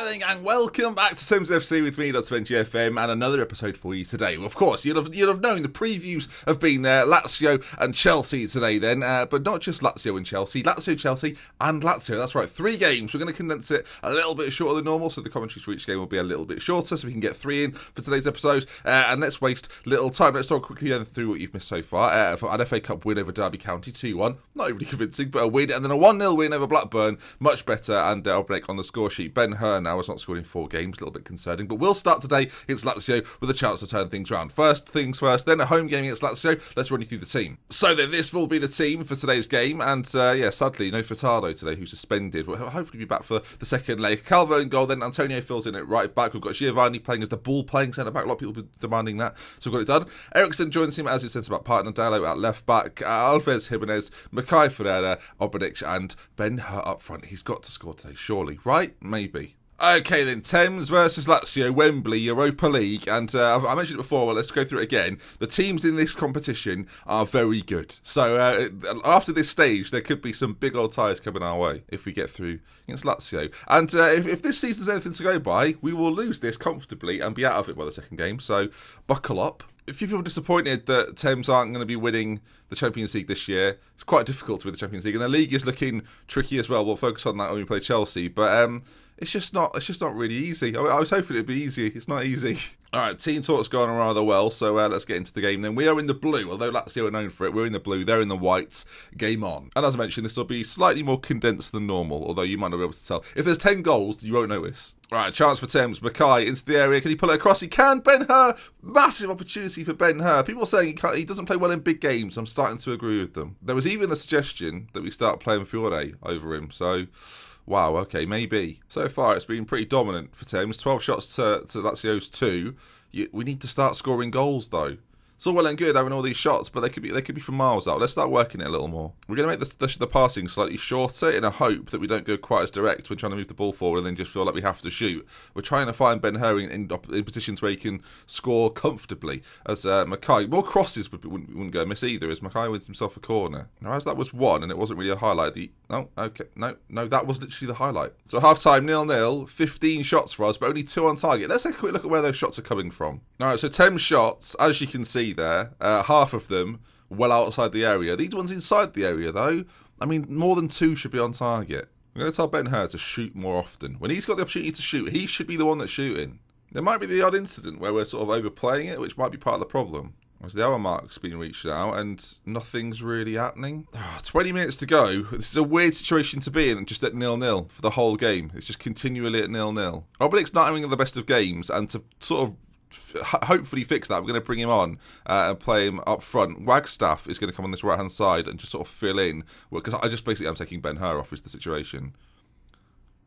Hello and welcome back to Thames FC with me, .20FM, and another episode for you today. Well, of course, you'll have known the previews have been there, Lazio and Chelsea today then, but not just Lazio and Chelsea, Chelsea and Lazio. That's right, 3 games. We're going to condense it a little bit shorter than normal, so the commentaries for each game will be a little bit shorter, so we can get 3 in for today's episode, and let's waste little time. Let's talk quickly through what you've missed so far. For an FA Cup win over Derby County, 2-1, not really convincing, but a win, and then a 1-0 win over Blackburn, much better, and I'll break on the score sheet. Ben-Hur now has not scored in 4 games, a little bit concerning, but we'll start today against Lazio with a chance to turn things around. First things first, then a home game against Lazio. Let's run you through the team. So then this will be the team for today's game, and sadly, no Furtado today, who's suspended. We'll hopefully be back for the second leg. Calvo in goal, then Antonio fills in at right back. We've got Giovanni playing as the ball-playing centre-back. A lot of people have been demanding that, so we've got it done. Ericsson joins him as his centre-back partner. Dallo at left-back. Alves, Jimenez, Mackay Ferreira, Obranic, and Ben-Hur up front. He's got to score today, surely, right? Maybe. Okay then, Thames versus Lazio, Wembley, Europa League, and I mentioned it before, well, let's go through it again. The teams in this competition are very good. So after this stage, there could be some big old ties coming our way if we get through against Lazio. And if this season's anything to go by, we will lose this comfortably and be out of it by the second game, so buckle up. A few people are disappointed that Thames aren't going to be winning the Champions League this year. It's quite difficult to win the Champions League, and the league is looking tricky as well. We'll focus on that when we play Chelsea, but it's just not really easy. I was hoping it'd be easy. It's not easy. All right, team talk's gone rather well, so let's get into the game then. We are in the blue, although Lazio are known for it. We're in the blue, they're in the white. Game on. And as I mentioned, this will be slightly more condensed than normal, although you might not be able to tell. If there's 10 goals, you won't notice. All right, chance for Thames. Mackay into the area. Can he pull it across? He can. Ben-Hur. Massive opportunity for Ben-Hur. People are saying he doesn't play well in big games. I'm starting to agree with them. There was even a suggestion that we start playing Fiore over him, so wow, okay, maybe. So far, it's been pretty dominant for Thames. 12 shots to Lazio's 2. We need to start scoring goals, though. It's all well and good having all these shots, but they could be from miles out. Let's start working it a little more. We're going to make the passing slightly shorter in a hope that we don't go quite as direct when trying to move the ball forward and then just feel like we have to shoot. We're trying to find Ben-Hur in positions where he can score comfortably. As Mackay, more crosses wouldn't go amiss either, as Mackay wins himself a corner. Now, as that was 1 and it wasn't really a highlight, no, that was literally the highlight. So half-time, 0-0, 15 shots for us, but only 2 on target. Let's take a quick look at where those shots are coming from. All right, so 10 shots, as you can see there, half of them well outside the area. These ones inside the area, though, I mean, more than 2 should be on target. I'm going to tell Ben-Hur to shoot more often. When he's got the opportunity to shoot, he should be the one that's shooting. There might be the odd incident where we're sort of overplaying it, which might be part of the problem. As the hour mark's been reached now, and nothing's really happening. 20 minutes to go. This is a weird situation to be in, just at 0-0 for the whole game. It's just continually at 0-0. Obranic's not having the best of games, and to sort of hopefully fix that, we're going to bring him on and play him up front. Wagstaff is going to come on this right hand side and just sort of fill in, because I'm taking Ben-Hur off is the situation.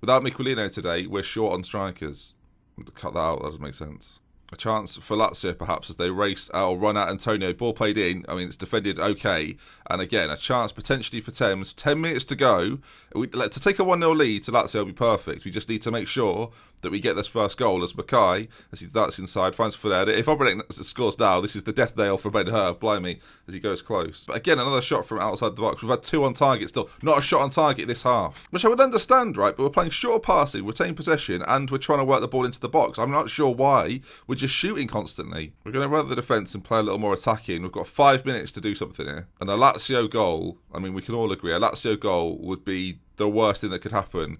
Without Miquelino today, we're short on strikers. Cut that out, that doesn't make sense. A chance for Lazio perhaps as they race or run at Antonio. Ball played in. I mean, it's defended okay. And again, a chance potentially for Thames. 10 minutes to go. To take a 1-0 lead to Lazio will be perfect. We just need to make sure that we get this first goal as Mackay, as he darts inside, finds Ferreira. If Obranic scores now, this is the death nail for Ben-Hur, blimey, as he goes close. But again, another shot from outside the box. We've had 2 on target still. Not a shot on target this half. Which I would understand, right? But we're playing short passing, we're taking possession, and we're trying to work the ball into the box. I'm not sure why. We're just shooting constantly. We're going to run the defence and play a little more attacking. We've got 5 minutes to do something here. And a Lazio goal, I mean, we can all agree, a Lazio goal would be the worst thing that could happen.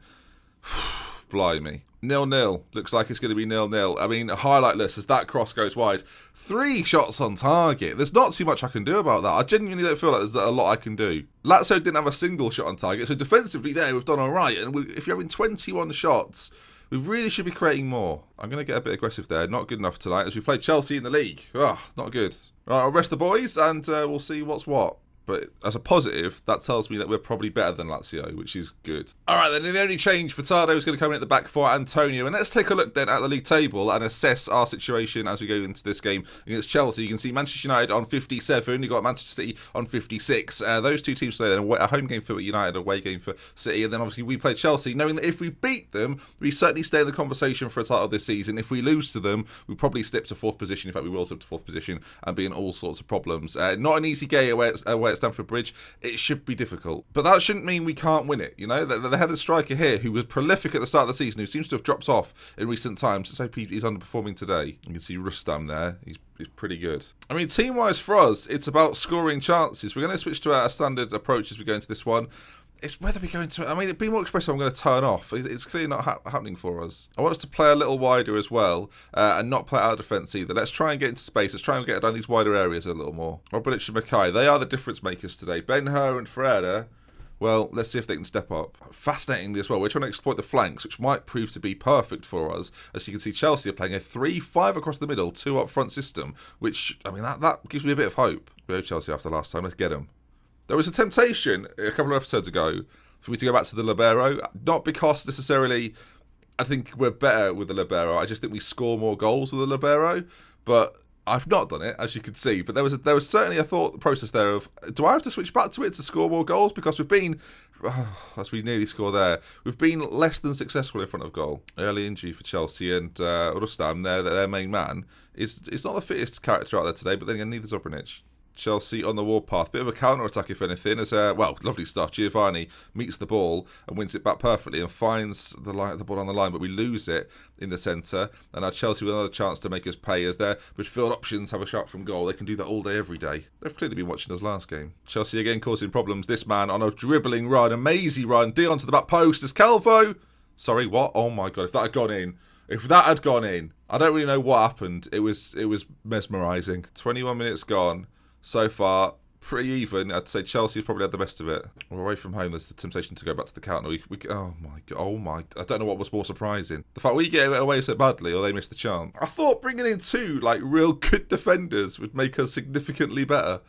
Blimey. 0-0. Looks like it's going to be 0-0. I mean, highlightless as that cross goes wide. 3 shots on target. There's not too much I can do about that. I genuinely don't feel like there's a lot I can do. Lazio didn't have a single shot on target, so defensively there we've done all right. And if you're having 21 shots, we really should be creating more. I'm going to get a bit aggressive there. Not good enough tonight as we play Chelsea in the league. Not good. All right, I'll rest the boys and we'll see what's what. But as a positive, that tells me that we're probably better than Lazio, which is good. All right, then the only change, Furtado is going to come in at the back for Antonio. And let's take a look then at the league table and assess our situation as we go into this game against Chelsea. You can see Manchester United on 57. You've got Manchester City on 56. Those 2 teams play then a home game for United, a away game for City. And then obviously we play Chelsea, knowing that if we beat them, we certainly stay in the conversation for a title this season. If we lose to them, we probably slip to 4th position. In fact, we will slip to 4th position and be in all sorts of problems. Not an easy game away at play at Stamford Bridge, it should be difficult. But that shouldn't mean we can't win it, you know? They had a striker here who was prolific at the start of the season, who seems to have dropped off in recent times. Let's hope he's underperforming today. You can see Rustam there. He's pretty good. I mean, team-wise for us, it's about scoring chances. We're going to switch to our standard approach as we go into this one. It's whether we go into it. I mean, be more expressive, I'm going to turn off. It's clearly not happening for us. I want us to play a little wider as well and not play out of defence either. Let's try and get into space. Let's try and get down these wider areas a little more. Robinic and Mackay, they are the difference makers today. Ben-Hur and Ferreira, well, let's see if they can step up. Fascinatingly as well, we're trying to exploit the flanks, which might prove to be perfect for us. As you can see, Chelsea are playing a 3-5 across the middle, 2 up front system, which, I mean, that gives me a bit of hope. We owe Chelsea after last time. Let's get them. There was a temptation a couple of episodes ago for me to go back to the libero, not because necessarily I think we're better with the libero. I just think we score more goals with the libero, but I've not done it, as you can see. But there was certainly a thought process there of, do I have to switch back to it to score more goals? Because we've been, as we nearly score there, we've been less than successful in front of goal. Early injury for Chelsea, and Rustam, their main man, is not the fittest character out there today, but then again, neither's Obranic. Chelsea on the warpath. Bit of a counter-attack, if anything, as, well, lovely stuff. Giovanni meets the ball and wins it back perfectly and finds the ball on the line, but we lose it in the centre. And now Chelsea with another chance to make us pay as their midfield options have a shot from goal. They can do that all day, every day. They've clearly been watching us last game. Chelsea again causing problems. This man on a dribbling run, a mazy run, Dion to the back post as Calvo. Sorry, what? Oh my God, if that had gone in. If that had gone in, I don't really know what happened. It was mesmerising. 21 minutes gone. So far, pretty even. I'd say Chelsea's probably had the best of it. We're away from home. There's the temptation to go back to the counter. Oh my God! I don't know what was more surprising: the fact we get away so badly, or they miss the chance. I thought bringing in 2 real good defenders would make us significantly better.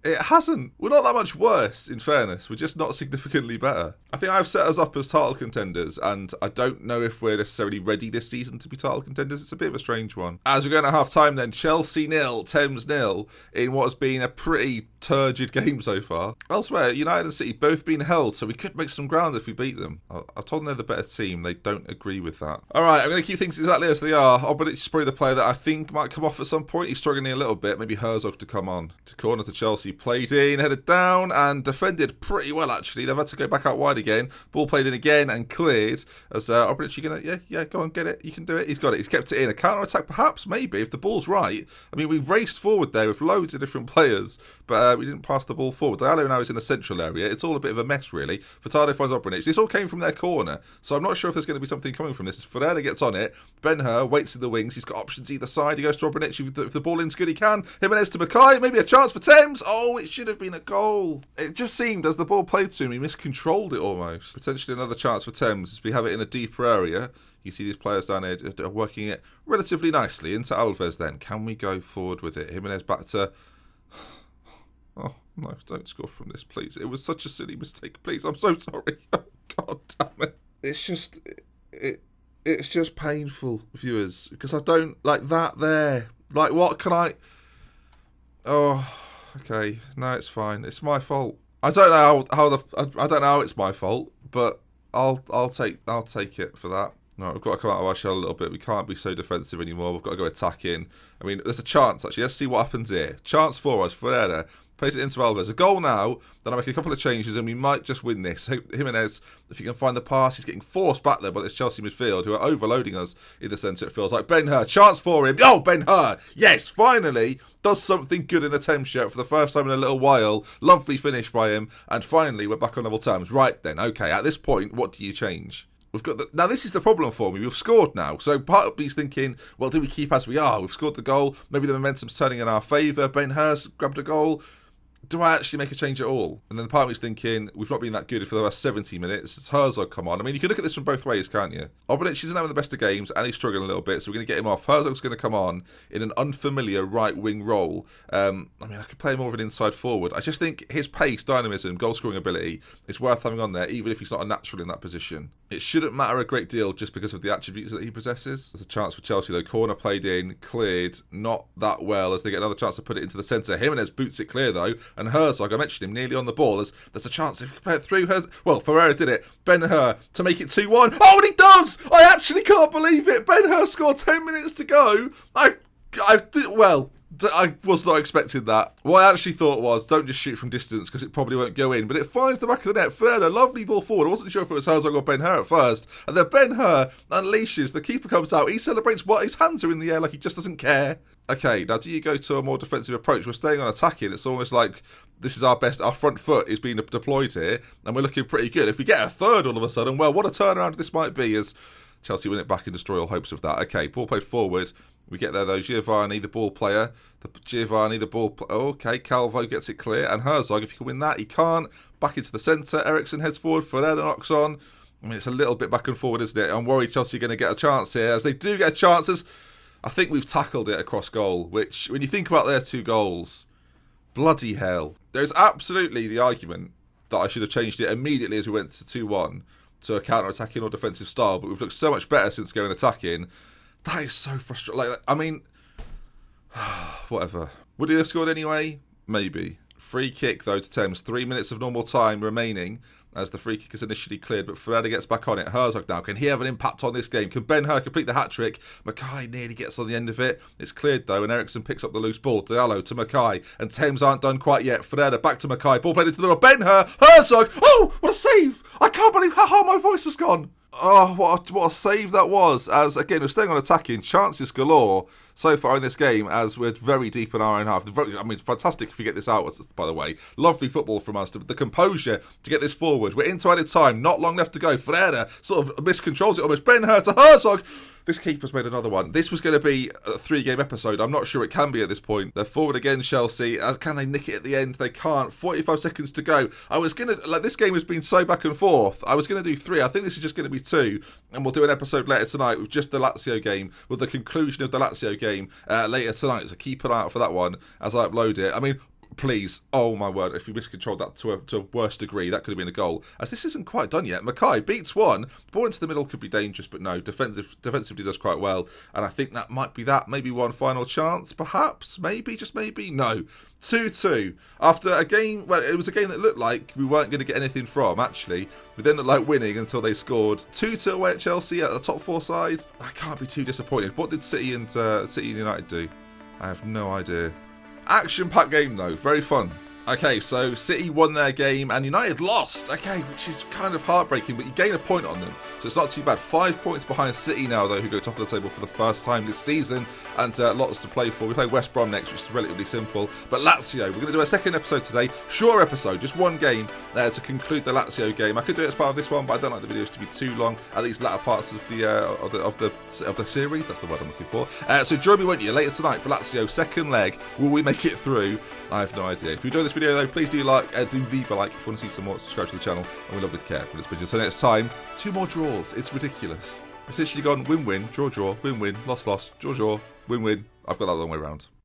It hasn't. We're not that much worse, in fairness. We're just not significantly better. I think I've set us up as title contenders, and I don't know if we're necessarily ready this season to be title contenders. It's a bit of a strange one. As we're going to half-time then, Chelsea 0, Thames 0, in what has been a pretty turgid game so far. Elsewhere, United and City both been held, so we could make some ground if we beat them. I've told them they're the better team. They don't agree with that. All right, I'm going to keep things exactly as they are. Obranic is probably the player that I think might come off at some point. He's struggling a little bit. Maybe Herzog to come on. To corner to Chelsea. Played in, headed down, and defended pretty well, actually. They've had to go back out wide again. Ball played in again and cleared. As Obranic, you gonna, yeah, go on, get it. You can do it. He's got it. He's kept it in. A counter-attack, perhaps, maybe, if the ball's right. I mean, we've raced forward there with loads of different players, but we didn't pass the ball forward. Diallo now is in the central area. It's all a bit of a mess, really. Furtado finds Obranic. This all came from their corner, so I'm not sure if there's going to be something coming from this. Ferreira gets on it. Ben-Hur waits in the wings. He's got options either side. He goes to Obranic. If the ball in's good, he can. Jimenez to Mackay. Maybe a chance for Thames. Oh, it should have been a goal. It just seemed, as the ball played to him, he miscontrolled it almost. Potentially another chance for Thames as we have it in a deeper area. You see these players down here are working it relatively nicely into Alves then. Can we go forward with it? Jimenez back to... Oh, no, don't score from this, please. It was such a silly mistake. Please, I'm so sorry. Oh, God damn it. It's just painful, viewers, because I don't like that there. Like, what can I... Oh, okay. No, it's fine. It's my fault. I don't know I don't know how it's my fault, but I'll take it for that. No, we've got to come out of our shell a little bit. We can't be so defensive anymore. We've got to go attacking. I mean, there's a chance, actually. Let's see what happens here. Chance for us. Ferreira plays it into Alves. A goal now. Then I make a couple of changes and we might just win this. Jimenez, if he can find the pass, he's getting forced back there by this Chelsea midfield who are overloading us in the centre, it feels like. Ben-Hur, chance for him. Oh, Ben-Hur. Yes, finally does something good in a Thames shirt for the first time in a little while. Lovely finish by him. And finally, we're back on level terms. Right then, okay, at this point, what do you change? We've got now this is the problem for me. We've scored now. So part of me's thinking, well, do we keep as we are? We've scored the goal. Maybe the momentum's turning in our favour. Ben-Hur's grabbed a goal. Do I actually make a change at all? And then the part of me's thinking, we've not been that good for the last 70 minutes. It's Herzog come on. I mean, you can look at this from both ways, can't you? Obranic isn't having the best of games, and he's struggling a little bit, so we're going to get him off. Herzog's going to come on in an unfamiliar right-wing role. I mean, I could play more of an inside forward. I just think his pace, dynamism, goal-scoring ability is worth having on there, even if he's not a natural in that position. It shouldn't matter a great deal just because of the attributes that he possesses. There's a chance for Chelsea, though. Corner played in, cleared, not that well, as they get another chance to put it into the centre. Jimenez boots it clear, though, and Herzog, I mentioned him, nearly on the ball, as there's a chance if you can play it through her. Well, Ferreira did it. Ben-Hur to make it 2-1. Oh, and he does! I actually can't believe it. Ben-Hur scored 10 minutes to go. Well, I was not expecting that. What I actually thought was, don't just shoot from distance because it probably won't go in. But it finds the back of the net. Ferreira, lovely ball forward. I wasn't sure if it was Herzog or Ben-Hur at first. And then Ben-Hur unleashes. The keeper comes out. He celebrates what? His hands are in the air like he just doesn't care. Okay, now do you go to a more defensive approach? We're staying on attacking. It's almost like this is our front foot is being deployed here. And we're looking pretty good. If we get a third all of a sudden, well, what a turnaround this might be as Chelsea win it back and destroy all hopes of that. Okay, ball played forward. We get there though. Giovanni, the ball player. Okay, Calvo gets it clear. And Herzog, if he can win that, he can't. Back into the centre. Ericsson heads forward. Ferreira knocks on. I mean, it's a little bit back and forward, isn't it? I'm worried Chelsea are going to get a chance here. As they do get chances, I think we've tackled it across goal. Which, when you think about their 2 goals, bloody hell. There's absolutely the argument that I should have changed it immediately as we went to 2-1 to a counter-attacking or defensive style. But we've looked so much better since going attacking. That is so frustrating. Like, I mean, whatever. Would he have scored anyway? Maybe. Free kick, though, to Thames. 3 minutes of normal time remaining as the free kick is initially cleared, but Ferreira gets back on it. Herzog now. Can he have an impact on this game? Can Ben-Hur complete the hat-trick? Mackay nearly gets on the end of it. It's cleared, though, and Ericsson picks up the loose ball. Diallo to Mackay, and Thames aren't done quite yet. Ferreira back to Mackay. Ball played into the middle. Ben-Hur! Herzog! Oh, what a save! I can't believe how hard my voice has gone. Oh, what a save that was. As, again, we're staying on attacking. Chances galore so far in this game as we're very deep in our own half. I mean, it's fantastic if we get this out, by the way. Lovely football from us. The composure to get this forward. We're into added time. Not long left to go. Ferreira sort of miscontrols it almost. Ben-Hur to Herzog. This keeper's made another one. This was going to be a 3-game episode. I'm not sure it can be at this point. They're forward again, Chelsea. Can they nick it at the end? They can't. 45 seconds to go. I was going to, like, this game has been so back and forth. I was going to do 3. I think this is just going to be 2. And we'll do an episode later tonight with just the Lazio game, with the conclusion of the Lazio game later tonight. So keep an eye out for that one as I upload it. I mean, please, oh my word, if we miscontrolled that to a worse degree, that could have been a goal. As this isn't quite done yet. Mackay beats one. Ball into the middle could be dangerous, but no, defensively does quite well. And I think that might be that. Maybe one final chance, perhaps. Maybe, just maybe. No. 2-2. After a game, well, it was a game that looked like we weren't going to get anything from, actually. We then looked like winning until they scored. 2-2 away at Chelsea at the top 4 side. I can't be too disappointed. What did City and United do? I have no idea. Action-packed game, though. Very fun. Okay, so City won their game and United lost. Okay, which is kind of heartbreaking, but you gain a point on them, so it's not too bad. 5 points behind City now, though, who go top of the table for the first time this season, and lots to play for. We play West Brom next, which is relatively simple. But Lazio, we're going to do a second episode today. Short episode, just one game to conclude the Lazio game. I could do it as part of this one, but I don't like the videos to be too long at these latter parts of the series. That's the word I'm looking for. So join me, won't you, later tonight for Lazio second leg. Will we make it through? I have no idea. If you enjoyed this video, though, please do leave a like if you want to see some more. Subscribe to the channel, and we love with care from this video. So next time, 2 more draws. It's ridiculous. It's literally gone win-win, draw-draw, win-win, loss-loss, draw-draw, win-win. I've got that the long way around.